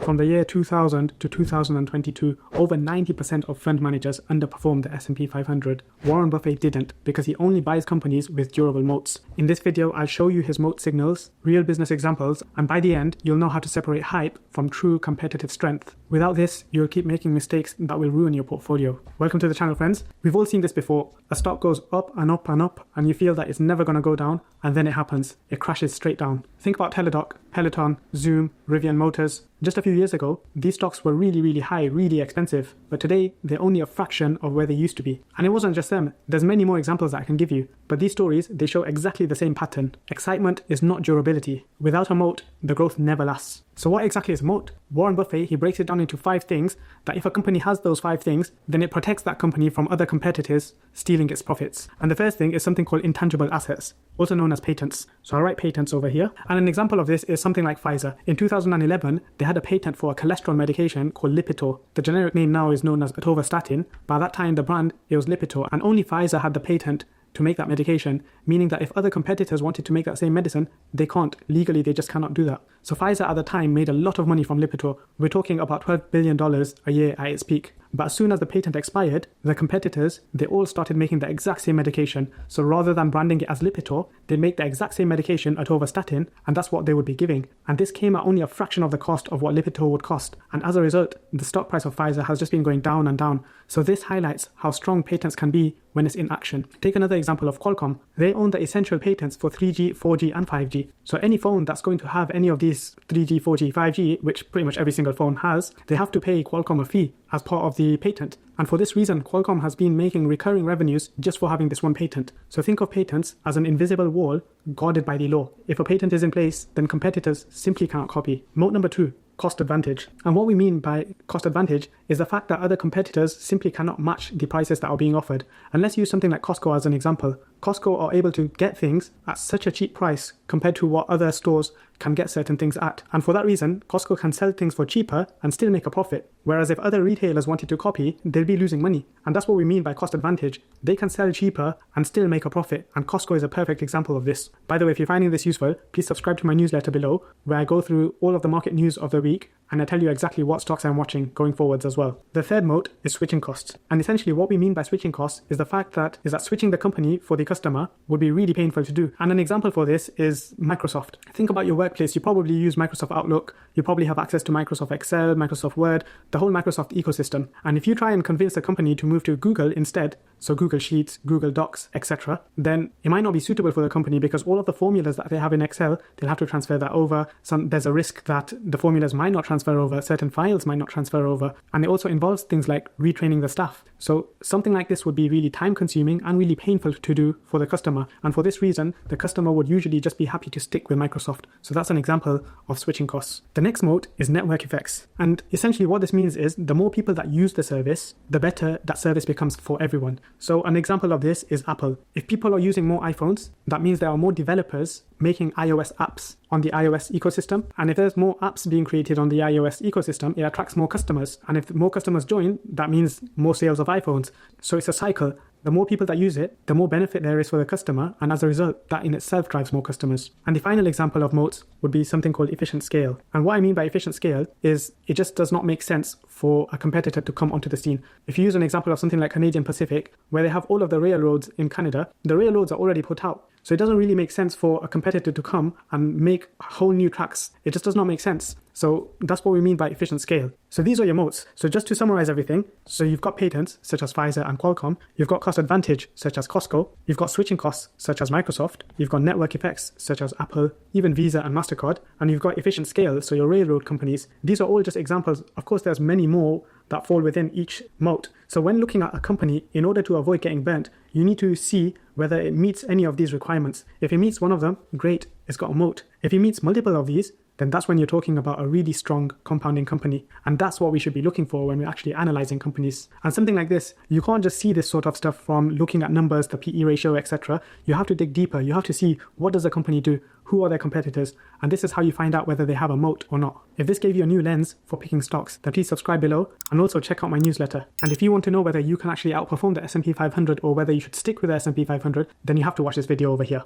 From the year 2000 to 2022, over 90% of fund managers underperformed the S&P 500. Warren Buffett didn't, because he only buys companies with durable moats. In this video, I'll show you his moat signals, real business examples, and by the end, you'll know how to separate hype from true competitive strength. Without this, you'll keep making mistakes that will ruin your portfolio. Welcome to the channel, friends. We've all seen this before. A stock goes up and up and up, and you feel that it's never going to go down, and then it happens. It crashes straight down. Think about Teladoc, Peloton, Zoom, Rivian Motors. Just a few years ago, these stocks were really high, really expensive, but today they're only a fraction of where they used to be. And it wasn't just them. There's many more examples that I can give you, but these stories, they show exactly the same pattern. Excitement is not durability. Without a moat, the growth never lasts. So what exactly is a moat? Warren Buffett, he breaks it down into 5 things that if a company has those 5 things, then it protects that company from other competitors stealing its profits. And the first thing is something called intangible assets, also known as patents. So I'll write patents over here. And an example of this is something like Pfizer. In 2011, they had a patent for a cholesterol medication called Lipitor. The generic name now is known as atorvastatin. By that time, the brand, it was Lipitor, and only Pfizer had the patent to make that medication, meaning that if other competitors wanted to make that same medicine, they can't. Legally, they just cannot do that. So Pfizer at the time made a lot of money from Lipitor. We're talking about $12 billion a year at its peak. But as soon as the patent expired, the competitors, they all started making the exact same medication. So rather than branding it as Lipitor, they make the exact same medication, atorvastatin, and that's what they would be giving. And this came at only a fraction of the cost of what Lipitor would cost. And as a result, the stock price of Pfizer has just been going down and down. So this highlights how strong patents can be when it's in action. Take another example of Qualcomm. They own the essential patents for 3G, 4G, and 5G. So any phone that's going to have any of these 3G, 4G, 5G, which pretty much every single phone has, they have to pay Qualcomm a fee as part of the patent. And for this reason, Qualcomm has been making recurring revenues just for having this one patent. So think of patents as an invisible wall guarded by the law. If a patent is in place, then competitors simply can't copy. Moat number 2. Cost advantage. And what we mean by cost advantage is the fact that other competitors simply cannot match the prices that are being offered. And let's use something like Costco as an example. Costco are able to get things at such a cheap price compared to what other stores can get certain things at. And for that reason, Costco can sell things for cheaper and still make a profit. Whereas if other retailers wanted to copy, they'll be losing money. And that's what we mean by cost advantage. They can sell cheaper and still make a profit. And Costco is a perfect example of this. By the way, if you're finding this useful, please subscribe to my newsletter below, where I go through all of the market news of the week and I tell you exactly what stocks I'm watching going forwards as well. The third moat is switching costs. And essentially what we mean by switching costs is the fact that switching the company for the customer would be really painful to do. And an example for this is Microsoft. Think about your workplace. You probably use Microsoft Outlook. You probably have access to Microsoft Excel, Microsoft Word, the whole Microsoft ecosystem. And if you try and convince the company to move to Google instead, so Google Sheets, Google Docs, etc., then it might not be suitable for the company because all of the formulas that they have in Excel, they'll have to transfer that over. There's a risk that the formulas might not transfer over, certain files might not transfer over, and it also involves things like retraining the staff. So something like this would be really time consuming and really painful to do for the customer. And for this reason, the customer would usually just be happy to stick with Microsoft. So that's an example of switching costs. The next moat is network effects. And essentially what this means is the more people that use the service, the better that service becomes for everyone. So an example of this is Apple. If people are using more iPhones, that means there are more developers making iOS apps on the iOS ecosystem. And if there's more apps being created on the iOS ecosystem, it attracts more customers. And if more customers join, that means more sales of iPhones. So it's a cycle. The more people that use it, the more benefit there is for the customer, and as a result, that in itself drives more customers. And the final example of moats would be something called efficient scale. And what I mean by efficient scale is it just does not make sense for a competitor to come onto the scene. If you use an example of something like Canadian Pacific, where they have all of the railroads in Canada, the railroads are already put out. So it doesn't really make sense for a competitor to come and make whole new tracks. It just does not make sense. So that's what we mean by efficient scale. So these are your moats. So just to summarize everything, so you've got patents such as Pfizer and Qualcomm, you've got cost advantage such as Costco, you've got switching costs such as Microsoft, you've got network effects such as Apple, even Visa and MasterCard, and you've got efficient scale, so your railroad companies. These are all just examples. Of course, there's many more that fall within each moat. So when looking at a company, in order to avoid getting burnt, you need to see whether it meets any of these requirements. If it meets one of them, great, it's got a moat. If it meets multiple of these, then that's when you're talking about a really strong compounding company. And that's what we should be looking for when we're actually analyzing companies. And something like this, you can't just see this sort of stuff from looking at numbers, the PE ratio, etc. You have to dig deeper. You have to see, what does the company do? Who are their competitors? And this is how you find out whether they have a moat or not. If this gave you a new lens for picking stocks, then please subscribe below and also check out my newsletter. And if you want to know whether you can actually outperform the S&P 500 or whether you should stick with the S&P 500, then you have to watch this video over here.